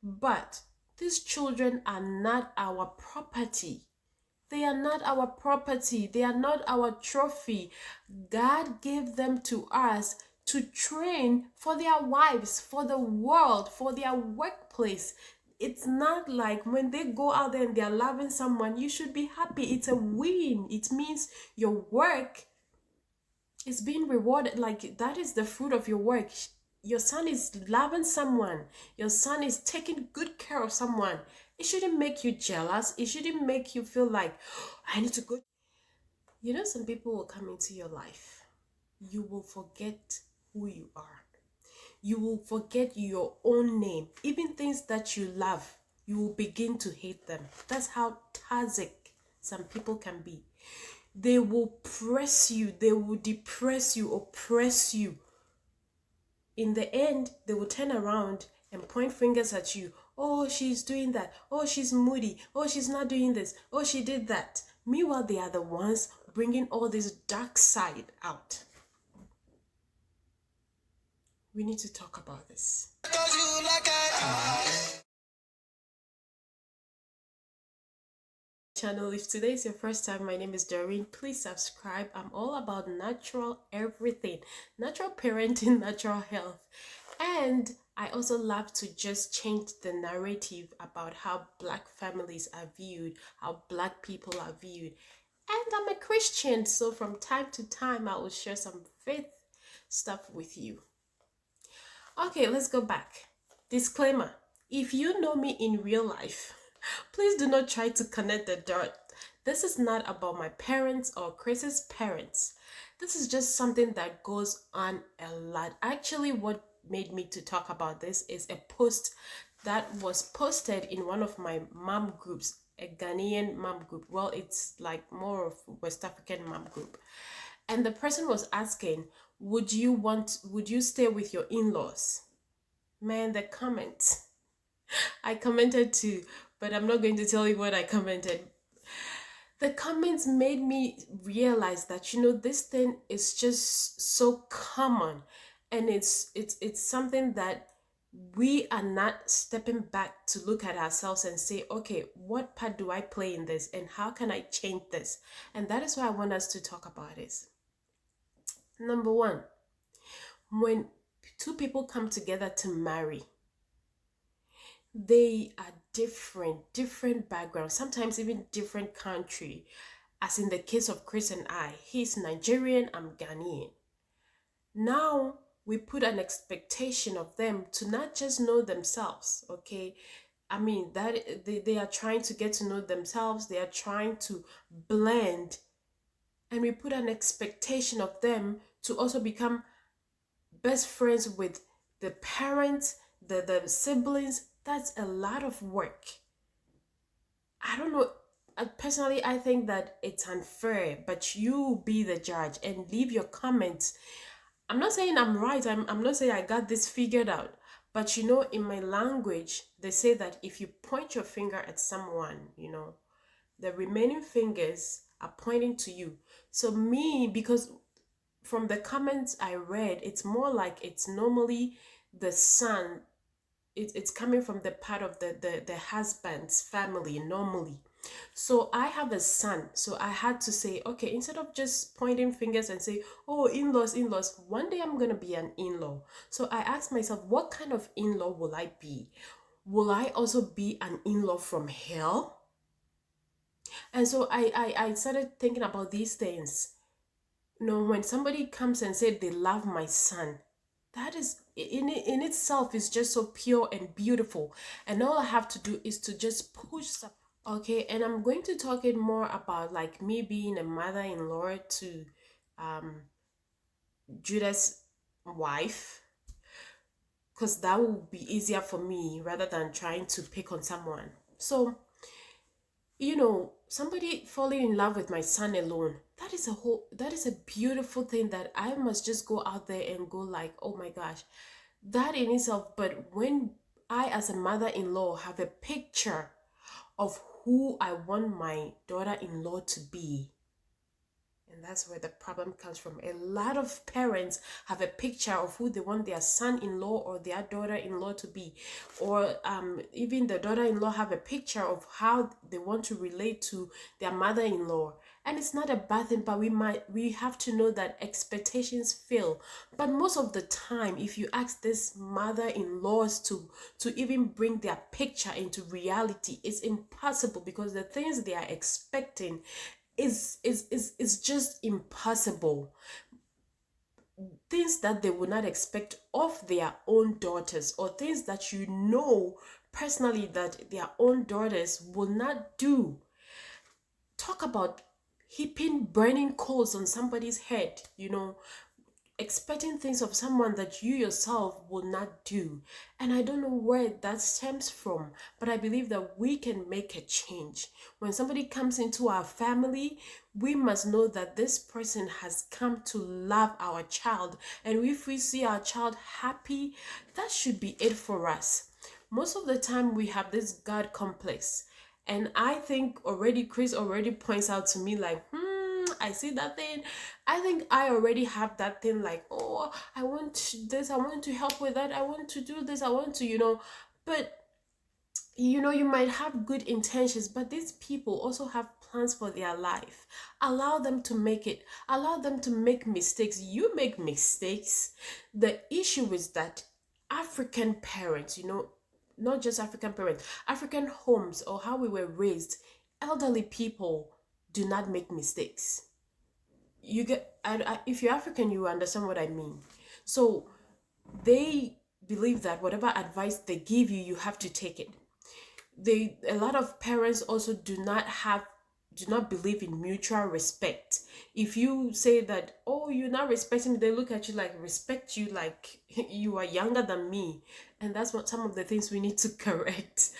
But these children are not our property. They are not our property. They are not our trophy. God gave them to us to train for their wives, for the world, for their workplace. It's not like when they go out there and they're loving someone, you should be happy. It's a win. It means your work is being rewarded. Like that is the fruit of your work. Your son is loving someone, your son is taking good care of someone. It shouldn't make you jealous. It shouldn't make you feel like, "Oh, I need to go." You know, some people will come into your life, you will forget who you are, you will forget your own name, even things that you love, you will begin to hate them. That's how toxic some people can be. They will press you, they will depress you, oppress you. In the end, they will turn around and point fingers at you. Oh, she's doing that. Oh, she's moody. Oh, she's not doing this. Oh, she did that. Meanwhile, they are the ones bringing all this dark side out. We need to talk about this. Channel, if today is your first time, my name is Doreen. Please subscribe. I'm all about natural everything, natural parenting, natural health, and I also love to just change the narrative about how Black families are viewed, how Black people are viewed. And I'm a Christian, so from time to time I will share some faith stuff with you. Okay, let's go back. Disclaimer: if you know me in real life, please do not try to connect the dot. This is not about my parents or Chris's parents. This is just something that goes on a lot. Actually, what made me to talk about this is a post that was posted in one of my mom groups, a Ghanaian mom group. Well, it's like more of West African mom group. And the person was asking, would you stay with your in-laws? Man, the comments. I commented too, but I'm not going to tell you what I commented. The comments made me realize that, this thing is just so common, and it's something that we are not stepping back to look at ourselves and say, okay, what part do I play in this and how can I change this? And that is why I want us to talk about this. Number one, when two people come together to marry, they are different backgrounds, sometimes even different country. As in the case of Chris and I, he's Nigerian, I'm Ghanaian. Now we put an expectation of them to not just know themselves, okay? I mean, that they are trying to get to know themselves, they are trying to blend, and we put an expectation of them to also become best friends with the parents, the siblings. That's a lot of work. I don't know. Personally, I think that it's unfair, but you be the judge and leave your comments. I'm not saying I'm right. I'm not saying I got this figured out. But in my language, they say that if you point your finger at someone, the remaining fingers are pointing to you. So me, because from the comments I read, it's more like it's normally the son. It's coming from the part of the husband's family normally. So I have a son, so I had to say, okay, instead of just pointing fingers and say, oh, in-laws, one day I'm gonna be an in-law. So I asked myself, what kind of in-law will I be? Will I also be an in-law from hell? And so I started thinking about these things. When somebody comes and said they love my son, that is in itself is just so pure and beautiful, and all I have to do is to just push some. Okay, and I'm going to talk it more about like me being a mother-in-law to Judah's wife, because that will be easier for me rather than trying to pick on someone. So somebody falling in love with my son alone, that is a beautiful thing that I must just go out there and go like, oh my gosh, that in itself. But when I as a mother-in-law have a picture of who I want my daughter-in-law to be, And that's where the problem comes from. A lot of parents have a picture of who they want their son-in-law or their daughter-in-law to be. Or even the daughter-in-law have a picture of how they want to relate to their mother-in-law. And it's not a bad thing, but we have to know that expectations fail. But most of the time, if you ask these mother-in-laws to even bring their picture into reality, it's impossible, because the things they are expecting is just impossible. Things that they would not expect of their own daughters, or things that you know personally that their own daughters will not do. Talk about heaping burning coals on somebody's head, expecting things of someone that you yourself will not do. And I don't know where that stems from, but I believe that we can make a change. When somebody comes into our family, we must know that this person has come to love our child. And if we see our child happy, that should be it for us. Most of the time, we have this God complex. And I think already, Chris already points out to me like, I see that thing. I think I already have that thing like, oh, I want this, I want to help with that, I want to do this, I want to. But you might have good intentions, but these people also have plans for their life. Allow them to make it. Allow them to make mistakes. You make mistakes. The issue is that African parents, not just African parents, African homes, or how we were raised, elderly people do not make mistakes. If you're African, you understand what I mean. So they believe that whatever advice they give you, you have to take it. A lot of parents also do not believe in mutual respect. If you say that, oh, you're not respecting me, they look at you like, respect you like you are younger than me. And that's what some of the things we need to correct.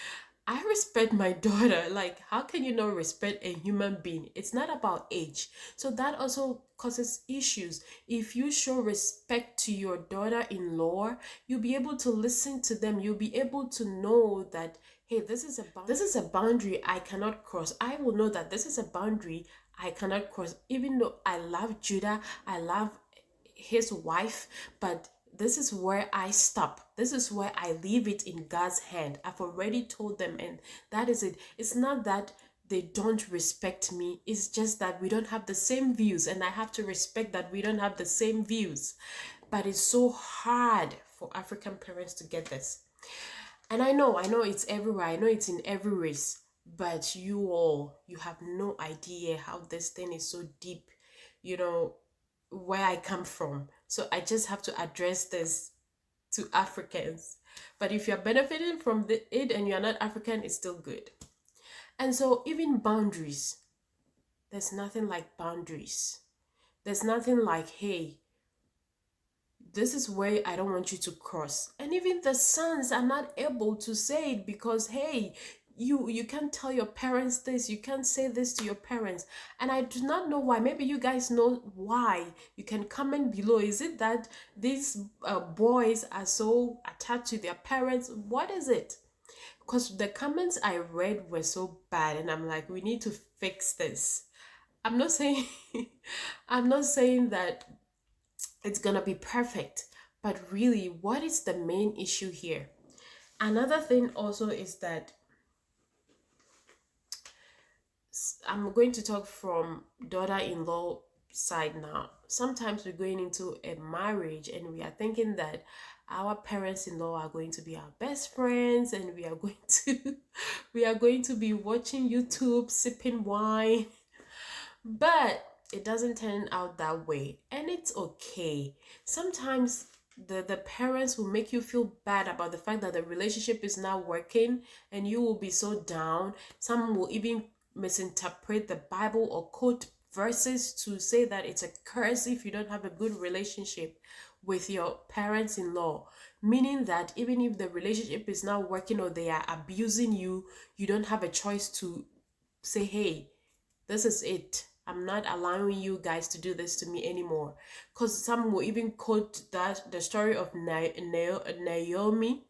I respect my daughter. Like, how can you not respect a human being? It's not about age. So that also causes issues. If you show respect to your daughter-in-law, you'll be able to listen to them. You'll be able to know that, hey, this is a boundary I cannot cross. I will know that this is a boundary I cannot cross. Even though I love Judah, I love his wife, but this is where I stop. This is where I leave it in God's hand. I've already told them, and that is it. It's not that they don't respect me. It's just that we don't have the same views, and I have to respect that we don't have the same views. But it's so hard for African parents to get this. And I know it's everywhere. I know it's in every race. But you have no idea how this thing is so deep, where I come from. So I just have to address this to Africans. But if you're benefiting from it and you're not African, it's still good. And so even boundaries, there's nothing like boundaries. There's nothing like, hey, this is where I don't want you to cross. And even the sons are not able to say it because, hey, you can't tell your parents this, you can't say this to your parents. And I do not know why. Maybe you guys know why. You can comment below. Is it that these boys are so attached to their parents? What is it? Because the comments I read were so bad, and I'm like, we need to fix this. I'm not saying I'm not saying that it's gonna be perfect, but really, what is the main issue here? Another thing also is that I'm going to talk from daughter-in-law side now. Sometimes we're going into a marriage and we are thinking that our parents-in-law are going to be our best friends, and we are going to be watching YouTube, sipping wine. But it doesn't turn out that way, and it's okay. Sometimes the parents will make you feel bad about the fact that the relationship is not working, and you will be so down. Some will even misinterpret the Bible or quote verses to say that it's a curse if you don't have a good relationship with your parents-in-law, meaning that even if the relationship is not working or they are abusing you, you don't have a choice to say, hey, this is it. I'm not allowing you guys to do this to me anymore. Because some will even quote the story of Naomi,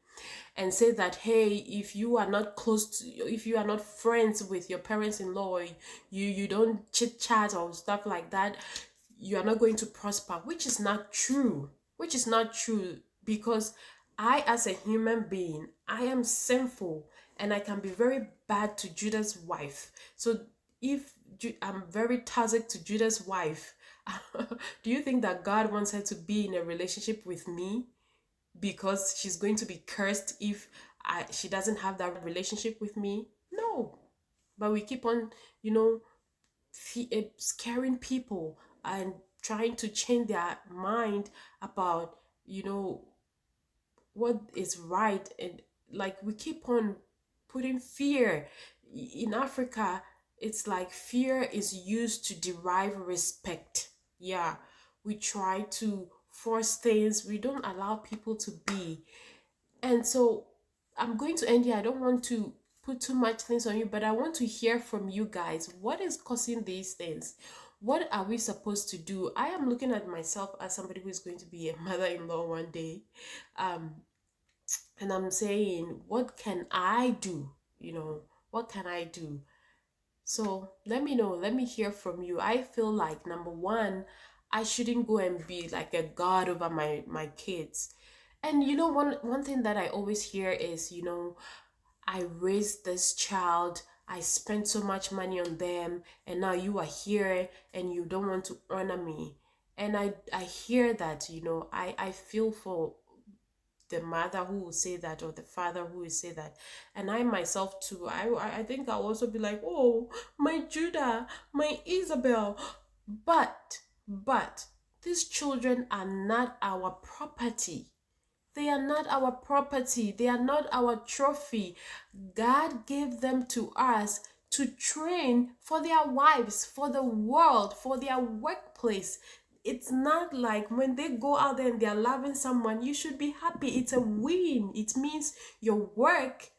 and say that, hey, if you are not close to, if you are not friends with your parents-in-law, or you don't chit chat or stuff like that, you are not going to prosper, which is not true. Which is not true, because I, as a human being, I am sinful, and I can be very bad to Judah's wife. So if I'm very toxic to Judah's wife, do you think that God wants her to be in a relationship with me, because she's going to be cursed if she doesn't have that relationship with me? No. But we keep on, you know, scaring people and trying to change their mind about, you know, what is right. And like, we keep on putting fear in Africa. It's like fear is used to derive respect. Yeah, we try to force things, we don't allow people to be. And so I'm going to end here. I don't want to put too much things on you, but I want to hear from you guys. What is causing these things? What are we supposed to do? I am looking at myself as somebody who is going to be a mother-in-law one day. Um, and I'm saying, what can I do? You know, what can I do? So let me know. Let me hear from you. I feel like, number one, I shouldn't go and be like a god over my kids. And you know, one thing that I always hear is, you know, I raised this child, I spent so much money on them, and now you are here and you don't want to honor me. And I hear that, you know, I feel for the mother who will say that, or the father who will say that. And I myself too, I think I'll also be like, oh, my Judah, my Isabel. But these children are not our property. They are not our property. They are not our trophy. God gave them to us to train for their wives, for the world, for their workplace. It's not like when they go out there and they're loving someone, you should be happy. It's a win. It means your work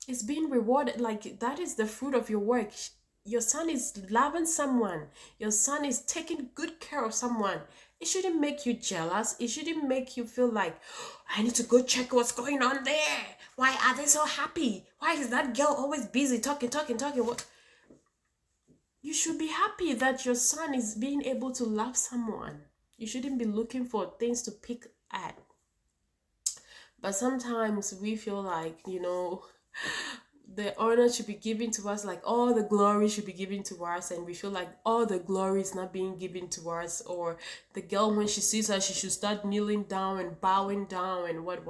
is being rewarded. Like, that is the fruit of your work. Your son is loving someone, your son is taking good care of someone. It shouldn't make you jealous. It shouldn't make you feel like, "Oh, I need to go check what's going on there. Why are they so happy? Why is that girl always busy talking? What?" You should be happy that your son is being able to love someone. You shouldn't be looking for things to pick at. But sometimes we feel like, you know, the honor should be given to us, like all the glory should be given to us, and we feel like all the glory is not being given to us. Or the girl, when she sees us, she should start kneeling down and bowing down and what.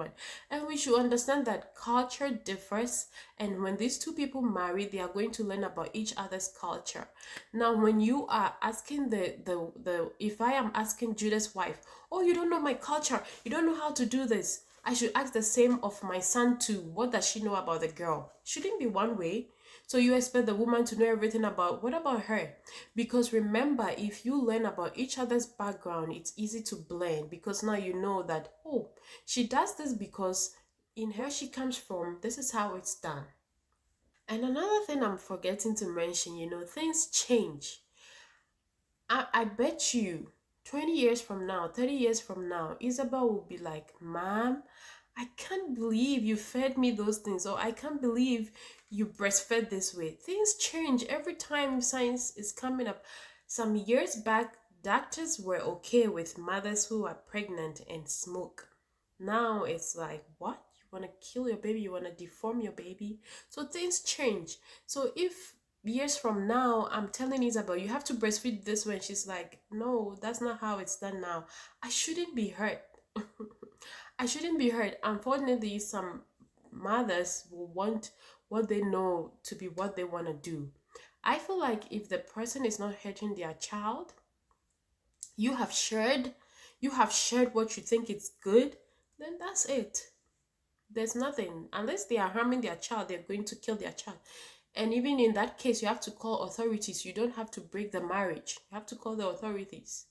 And we should understand that culture differs, and when these two people marry, they are going to learn about each other's culture. Now, when you are asking the if I am asking Judah's wife, oh, you don't know my culture, you don't know how to do this, I should ask the same of my son too. What does she know about the girl? Shouldn't be one way. So you expect the woman to know everything about, what about her? Because remember, if you learn about each other's background, it's easy to blend, because now you know that, oh, she does this because in her she comes from, this is how it's done. And another thing I'm forgetting to mention, you know, things change. I bet you 20 years from now, 30 years from now, Isabel will be like, Mom, I can't believe you fed me those things, or I can't believe you breastfed this way. Things change every time science is coming up. Some years back, doctors were okay with mothers who are pregnant and smoke. Now it's like, what? You want to kill your baby? You want to deform your baby? So things change. So if years from now I'm telling Isabel, you have to breastfeed this way, and she's like, no, that's not how it's done now, I shouldn't be hurt. I shouldn't be hurt. Unfortunately, some mothers will want what they know to be what they want to do. I feel like if the person is not hurting their child, you have shared, what you think is good, then that's it. There's nothing. Unless they are harming their child, they're going to kill their child. And even in that case, you have to call authorities. You don't have to break the marriage. You have to call the authorities.